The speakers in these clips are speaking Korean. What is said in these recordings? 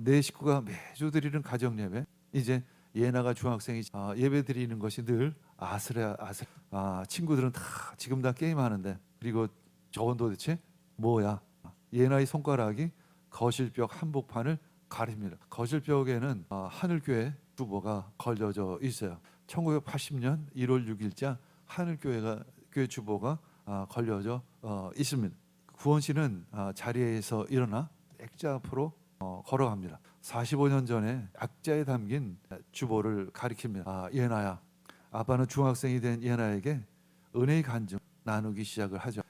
내 식구가 매주 드리는 가정 예배, 이제 예나가 중학생이 예배 드리는 것이 늘 아슬아슬. 친구들은 다 지금 다 게임하는데, 그리고 저건 도대체 뭐야? 예나의 손가락이 거실벽 한복판을 가립니다. 거실벽에는 하늘교회 주보가 걸려져 있어요. 1980년 1월 6일자 하늘교회 주보가 걸려져 있습니다. 구원 씨는 자리에서 일어나 액자 앞으로 걸어갑니다. 45년 전에 액자에 담긴 주보를 가리킵니다. 예나야, 아빠는 중학생이 된 예나에게 은혜의 간증 나누기 시작을 하죠.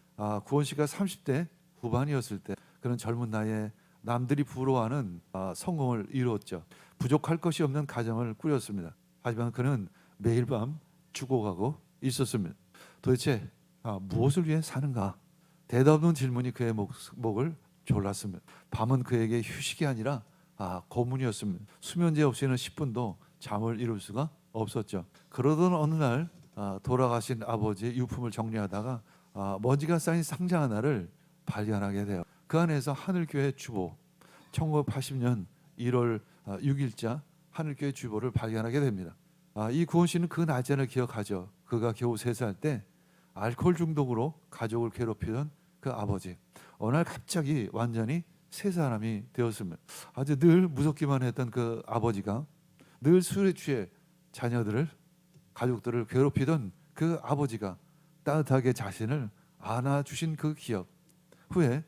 구원 씨가 30대 후반이었을 때 그런 젊은 나이에 남들이 부러워하는 성공을 이루었죠. 부족할 것이 없는 가정을 꾸렸습니다. 하지만 그는 매일 밤 죽어가고 있었습니다. 도대체 무엇을 위해 사는가? 대답 없는 질문이 그의 목을 졸랐습니다. 밤은 그에게 휴식이 아니라 고문이었습니다. 수면제 없이는 10분도 잠을 이룰 수가 없었죠. 그러던 어느 날 돌아가신 아버지의 유품을 정리하다가 먼지가 쌓인 상자 하나를 발견하게 돼요. 그 안에서 하늘교회 주보, 1980년 1월 6일자 하늘교회 주보를 발견하게 됩니다. 이 구원 씨는 그 낮에를 기억하죠. 그가 겨우 3살 때 알코올 중독으로 가족을 괴롭히던 그 아버지, 어느 날 갑자기 완전히 새 사람이 되었습니다. 아주 늘 무섭기만 했던 그 아버지가 늘 술에 취해 자녀들을, 가족들을 괴롭히던 그 아버지가 따뜻하게 자신을 안아주신 그 기억. 후에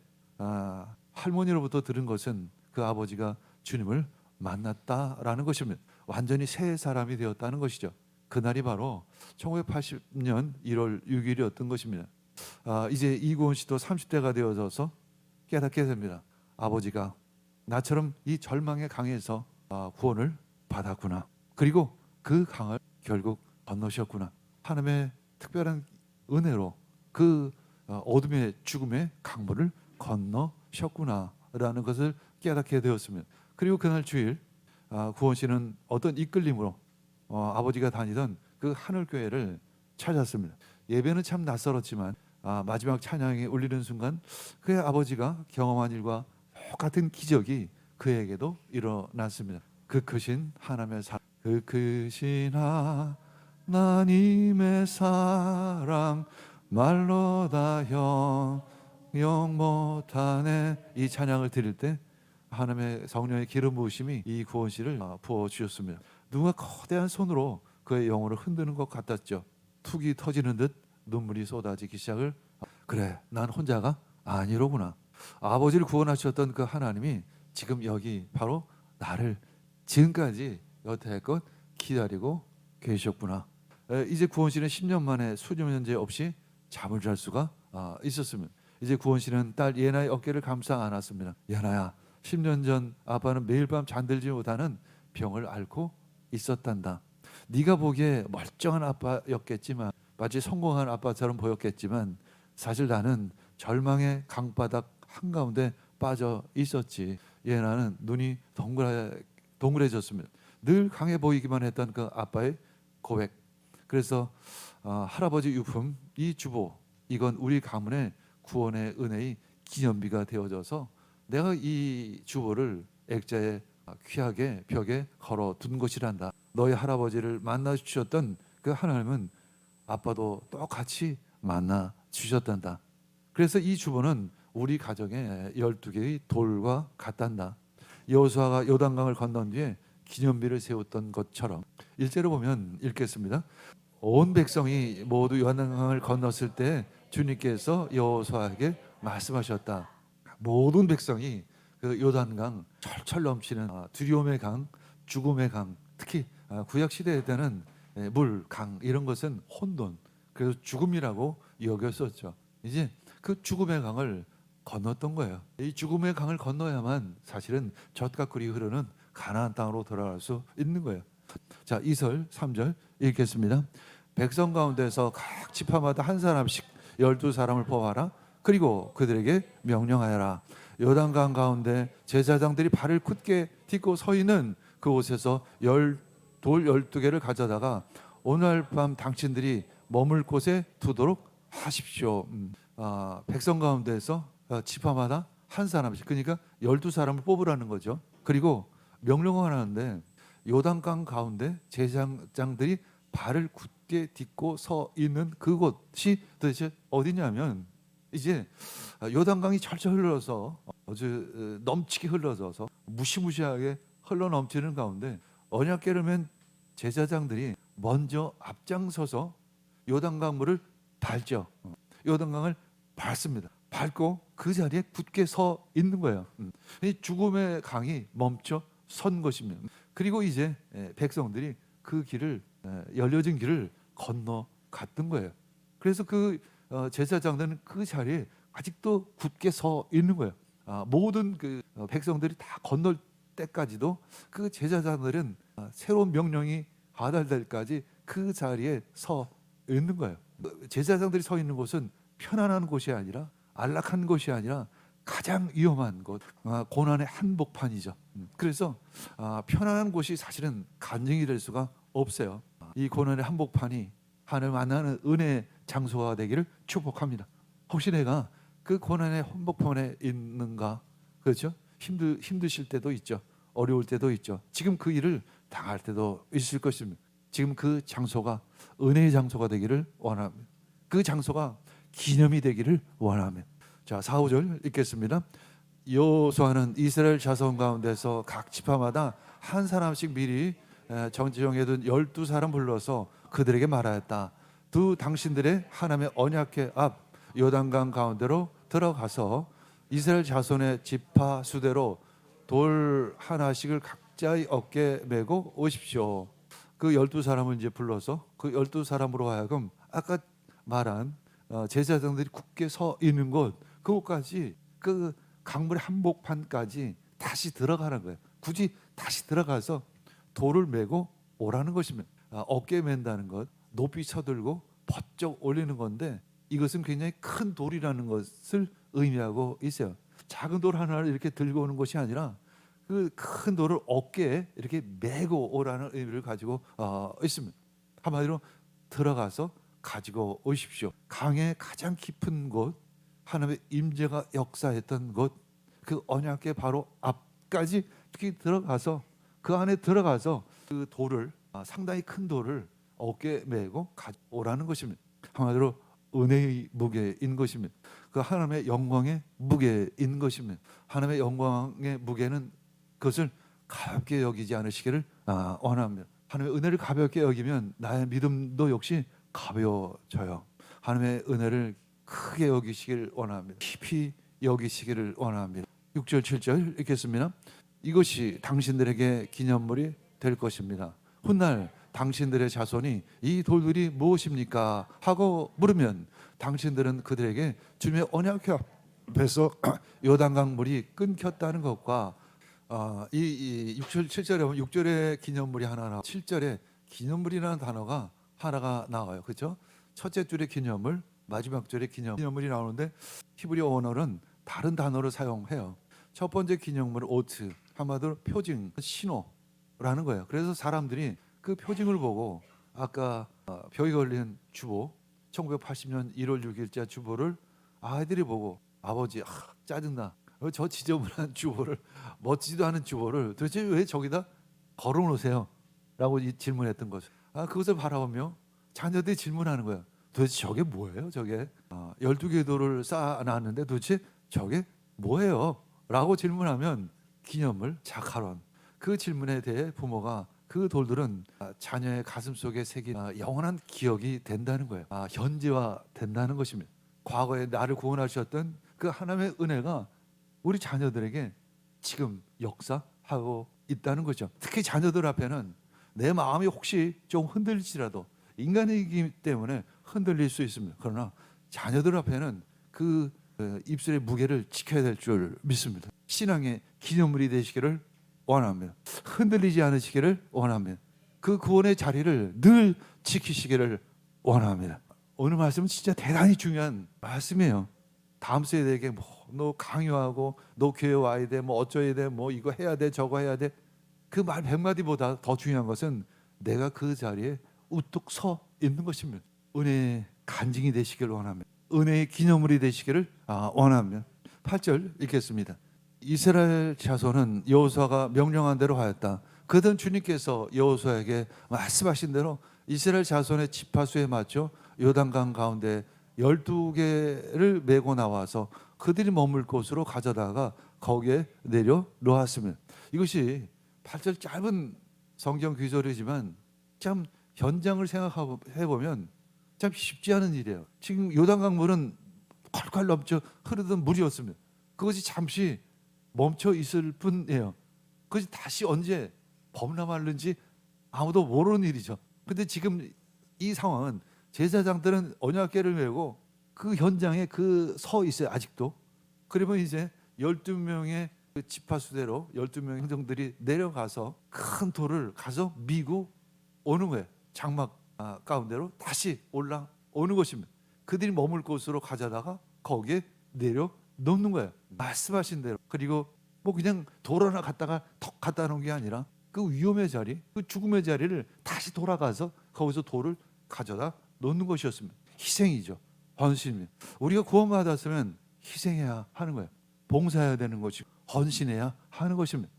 할머니로부터 들은 것은 그 아버지가 주님을 만났다라는 것입니다. 완전히 새 사람이 되었다는 것이죠. 그날이 바로 1980년 1월 6일이었던 것입니다. 이제 이구원 씨도 30대가 되어져서 깨닫게 됩니다. 아버지가 나처럼 이 절망의 강에서 구원을 받았구나. 그리고 그 강을 결국 건너셨구나. 하나님의 특별한 은혜로 그 어둠의 죽음의 강물을 건너셨구나라는 것을 깨닫게 되었습니다. 그리고 그날 주일 구원 씨는 어떤 이끌림으로 아버지가 다니던 그 하늘교회를 찾았습니다. 예배는 참 낯설었지만 마지막 찬양이 울리는 순간 그의 아버지가 경험한 일과 똑같은 기적이 그에게도 일어났습니다. 그 크신 하나님의 사랑, 그 크신 하나님의 사랑 말로 다 형용 못하네. 이 찬양을 드릴 때 하나님의 성령의 기름 부으심이 이 구원 씨를 부어 주셨습니다. 누가 거대한 손으로 그의 영혼을 흔드는 것 같았죠. 툭이 터지는 듯 눈물이 쏟아지기 시작을. 그래, 난 혼자가 아니로구나. 아버지를 구원하셨던 그 하나님이 지금 여기 바로 나를 지금까지 여태껏 기다리고 계셨구나. 이제 구원 씨는 10년 만에 수면제 없이 잠을 잘 수가 있었습니다. 이제 구원 씨는 딸 예나의 어깨를 감싸 안았습니다. 예나야, 10년 전 아빠는 매일 밤 잠들지 못하는 병을 앓고 있었단다. 네가 보기에 멀쩡한 아빠였겠지만, 마치 성공한 아빠처럼 보였겠지만 사실 나는 절망의 강바닥 한가운데 빠져 있었지. 예나는 눈이 동그래졌습니다. 늘 강해 보이기만 했던 그 아빠의 고백. 그래서 할아버지 유품, 이 주보, 이건 우리 가문의 구원의 은혜의 기념비가 되어져서 내가 이 주보를 액자에 귀하게 벽에 걸어 둔 것이란다. 너희 할아버지를 만나 주셨던 그 하나님은 아빠도 똑같이 만나 주셨단다. 그래서 이 주보는 우리 가정의 12개의 돌과 같단다. 여호수아가 요단강을 건넌 뒤에 기념비를 세웠던 것처럼, 일제로 보면 읽겠습니다. 온 백성이 모두 요단강을 건넜을 때 주님께서 여호수아에게 말씀하셨다. 모든 백성이 그 요단강, 철철 넘치는 두려움의 강, 죽음의 강, 특히 구약 시대에 때는 물, 강 이런 것은 혼돈, 그래서 죽음이라고 여겼었죠. 이제 그 죽음의 강을 건넜던 거예요. 이 죽음의 강을 건너야만 사실은 젖과 꿀이 흐르는 가나안 땅으로 돌아갈 수 있는 거예요. 자, 2절 3절 읽겠습니다. 백성 가운데서 각 지파마다 한 사람씩 12사람을 뽑아라. 그리고 그들에게 명령하여라. 요단강 가운데 제사장들이 발을 굳게 딛고 서 있는 그곳에서 돌 12개를 가져다가 오늘 밤 당신들이 머물 곳에 두도록 하십시오. 백성 가운데서 지파마다 한 사람씩, 그러니까 12사람을 뽑으라는 거죠. 그리고 명령을 하는데 요단강 가운데 제사장들이 발을 굳게 딛고 서 있는 그곳이 도대체 어디냐면 이제 요단강이 철철 흘러서 아주 넘치게 흘러져서 무시무시하게 흘러 넘치는 가운데 언약궤를 맨 제사장들이 먼저 앞장서서 요단강 물을 밟죠. 요단강을 밟습니다. 밟고 그 자리에 굳게 서 있는 거예요. 이 죽음의 강이 멈춰 선 것입니다. 그리고 이제 백성들이 그 길을 열려진 길을 건너갔던 거예요. 그래서 그 제사장들은 그 자리에 아직도 굳게 서 있는 거예요. 모든 그 백성들이 다 건널 때까지도 그 제사장들은 새로운 명령이 하달될 때까지 그 자리에 서 있는 거예요. 제사장들이 서 있는 곳은 편안한 곳이 아니라 안락한 곳이 아니라 가장 위험한 곳, 고난의 한복판이죠. 그래서 편안한 곳이 사실은 간증이 될 수가 없어요. 이 고난의 한복판이 하나님 만나는 은혜의 장소가 되기를 축복합니다. 혹시 내가 그 고난의 한복판에 있는가? 그렇죠? 힘드실 때도 있죠. 어려울 때도 있죠. 지금 그 일을 당할 때도 있을 것입니다. 지금 그 장소가 은혜의 장소가 되기를 원합니다. 그 장소가 기념이 되기를 원합니다. 자, 4, 5절 읽겠습니다. 여호수아는 이스라엘 자손 가운데서 각 지파마다 한 사람씩 미리 정해둔 12사람 불러서 그들에게 말하였다. 두 당신들의 하나님의 언약궤 앞 요단강 가운데로 들어가서 이스라엘 자손의 지파 수대로 돌 하나씩을 각자의 어깨에 메고 오십시오. 그 12사람을 이제 불러서 그 12사람으로 하여금 아까 말한 제사장들이 굳게 서 있는 그곳까지 그 강물의 한복판까지 다시 들어가는 거예요. 굳이 다시 들어가서 돌을 메고 오라는 것입니다. 어깨에 맨다는 것, 높이 쳐들고 번쩍 올리는 건데 이것은 굉장히 큰 돌이라는 것을 의미하고 있어요. 작은 돌 하나를 이렇게 들고 오는 것이 아니라 그 큰 돌을 어깨에 이렇게 메고 오라는 의미를 가지고 있습니다. 한마디로 들어가서 가지고 오십시오. 강의 가장 깊은 곳, 하나님의 임재가 역사했던 곳, 그 언약궤 바로 앞까지 특히 들어가서 그 안에 들어가서 그 돌을 상당히 큰 돌을 어깨에 메고 가져오라는 것입니다. 한마디로 은혜의 무게인 것입니다. 그 하나님의 영광의 무게인 것입니다. 하나님의 영광의 무게는 그것을 가볍게 여기지 않으시기를 원합니다. 하나님의 은혜를 가볍게 여기면 나의 믿음도 역시 가벼워져요. 하나님의 은혜를 크게 여기시기를 원합니다. 깊이 여기시기를 원합니다. 6절 7절 읽겠습니다. 이것이 당신들에게 기념물이 될 것입니다. 훗날 당신들의 자손이 이 돌들이 무엇입니까? 하고 물으면 당신들은 그들에게 주님의 언약궤 앞에서 요단강 물이 끊겼다는 것과 이 6절 7절에 보면 6절에 기념물이 하나 나와 7절에 기념물이라는 단어가 하나가 나와요. 그렇죠? 첫째 줄에 기념물, 마지막 줄에 기념물이 나오는데 히브리 언어는 다른 단어를 사용해요. 첫 번째 기념물은 오트, 한마디로 표징, 신호라는 거예요. 그래서 사람들이 그 표징을 보고 아까 벽에 걸린 주보, 1980년 1월 6일자 주보를 아이들이 보고 아버지 짜증나. 저 지저분한 주보를 멋지지도 않은 주보를 도대체 왜 저기다 걸어놓으세요? 라고 질문했던 거죠. 그것을 바라보며 자녀들이 질문하는 거예요. 도대체 저게 뭐예요? 저게 12개의 돌을 쌓아놨는데 도대체 저게 뭐예요? 라고 질문하면 기념물, 자카론. 그 질문에 대해 부모가 그 돌들은 자녀의 가슴 속에 새긴 영원한 기억이 된다는 거예요. 현지화 된다는 것입니다. 과거에 나를 구원하셨던 그 하나님의 은혜가 우리 자녀들에게 지금 역사하고 있다는 거죠. 특히 자녀들 앞에는 내 마음이 혹시 좀 흔들릴지라도 인간이기 때문에 흔들릴 수 있습니다. 그러나 자녀들 앞에는 그 입술의 무게를 지켜야 될 줄 믿습니다. 신앙의 기념물이 되시기를 원합니다. 흔들리지 않으시기를 원합니다. 그 구원의 자리를 늘 지키시기를 원합니다. 오늘 말씀은 진짜 대단히 중요한 말씀이에요. 다음 세대에게 너 강요하고 너 교회 와야 돼, 어쩌야 돼, 이거 해야 돼, 저거 해야 돼. 그 말 100마디보다 더 중요한 것은 내가 그 자리에 우뚝 서 있는 것입니다. 은혜의 간증이 되시기를 원합니다. 은혜의 기념물이 되시기를 원합니다. 8절 읽겠습니다. 이스라엘 자손은 여호수아가 명령한 대로 하였다. 그든 주님께서 여호수아에게 말씀하신 대로 이스라엘 자손의 지파수에 맞춰 요단강 가운데 12개를 메고 나와서 그들이 머물 곳으로 가져다가 거기에 내려 놓았습니다. 이것이 8절 짧은 성경 구절이지만 참 현장을 생각해 보면 참 쉽지 않은 일이에요. 지금 요단강 물은 콸콸 넘쳐 흐르던 물이었습니다. 그것이 잠시 멈춰 있을 뿐이에요. 그것이 다시 언제 범람하는지 아무도 모르는 일이죠. 근데 지금 이 상황은 제사장들은 언약궤를 메고 그 현장에 그 서 있어요. 아직도. 그러면 이제 12명의 그 지파수대로 12명의 행정들이 내려가서 큰 돌을 가서 미고 오는 거예요. 장막 가운데로 다시 올라오는 것입니다. 그들이 머물 곳으로 가져다가 거기에 내려 놓는 거예요. 말씀하신 대로. 그리고 뭐 그냥 돌 하나 갖다가 턱 갖다 놓은 게 아니라 그 위험의 자리, 그 죽음의 자리를 다시 돌아가서 거기서 돌을 가져다 놓는 것이었습니다. 희생이죠. 헌신입니다. 우리가 구원받았으면 희생해야 하는 거예요. 봉사해야 되는 것이고 헌신해야 하는 것입니다.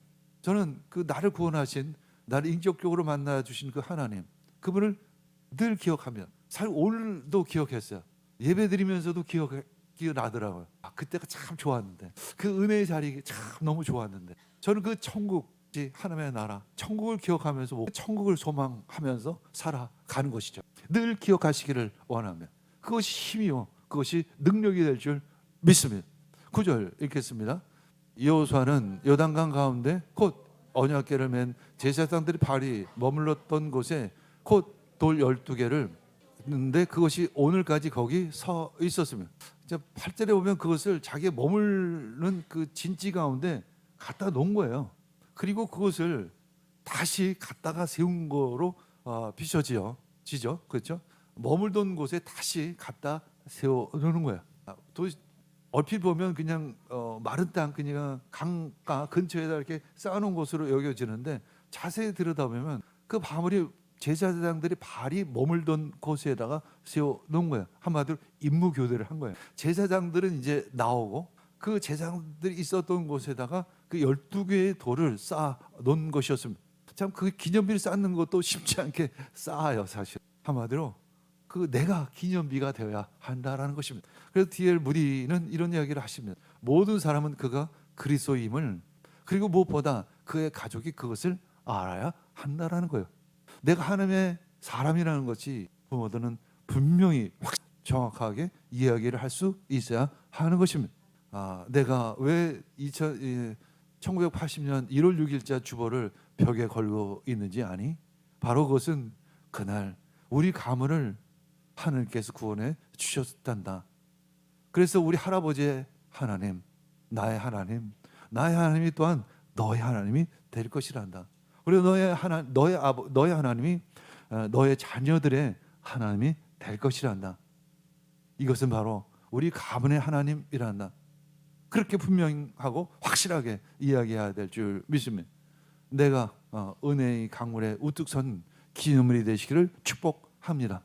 저는 그 나를 구원하신, 나를 인격적으로 만나 주신 그 하나님, 그분을 늘 기억하며 오늘도 기억했어요. 예배 드리면서도 기억나더라고요. 그때가 참 좋았는데, 그 은혜의 자리 참 너무 좋았는데, 저는 그 천국, 하나님의 나라, 천국을 기억하면서 천국을 소망하면서 살아가는 것이죠. 늘 기억하시기를 원하며 그것이 힘이요, 그것이 능력이 될 줄 믿습니다. 9절 읽겠습니다. 여호수아는 요단강 가운데 곧 언약궤를 맨 제사장들이 발이 머물렀던 곳에 곧 돌 12개를 했는데 그것이 오늘까지 거기 서 있었습니다. 8절에 보면 그것을 자기의 머무는 그 진지 가운데 갖다 놓은 거예요. 그리고 그것을 다시 갖다가 세운 거로 비춰지죠. 그렇죠? 머물던 곳에 다시 갖다 세워놓는 거예요. 얼핏 보면 그냥 마른 땅, 그냥 강가 근처에다 이렇게 쌓아놓은 곳으로 여겨지는데 자세히 들여다보면 그 바물이 제사장들이 발이 머물던 곳에다가 세워놓은 거예요. 한마디로 임무 교대를 한 거예요. 제사장들은 이제 나오고 그 제사장들이 있었던 곳에다가 그 12개의 돌을 쌓아놓은 것이었습니다. 참 그 기념비를 쌓는 것도 쉽지 않게 쌓아요, 사실. 한마디로 그 내가 기념비가 되어야 한다라는 것입니다. 그래서 D.L. 무디는 이런 이야기를 하십니다. 모든 사람은 그가 그리스도임을, 그리고 무엇보다 그의 가족이 그것을 알아야 한다라는 거예요. 내가 하나님의 사람이라는 것이 부모들은 분명히 정확하게 이야기를 할 수 있어야 하는 것입니다. 내가 왜 1980년 1월 6일자 주보를 벽에 걸고 있는지 아니? 바로 그것은 그날 우리 가문을 하나님께서 구원해 주셨단다. 그래서 우리 할아버지의 하나님, 나의 하나님이 또한 너의 하나님이 될 것이란다. 그리고 너의 하나님이 너의 자녀들의 하나님이 될 것이란다. 이것은 바로 우리 가문의 하나님이란다. 그렇게 분명하고 확실하게 이야기해야 될 줄 믿습니다. 내가 은혜의 강물에 우뚝 선 기념물이 되시기를 축복합니다.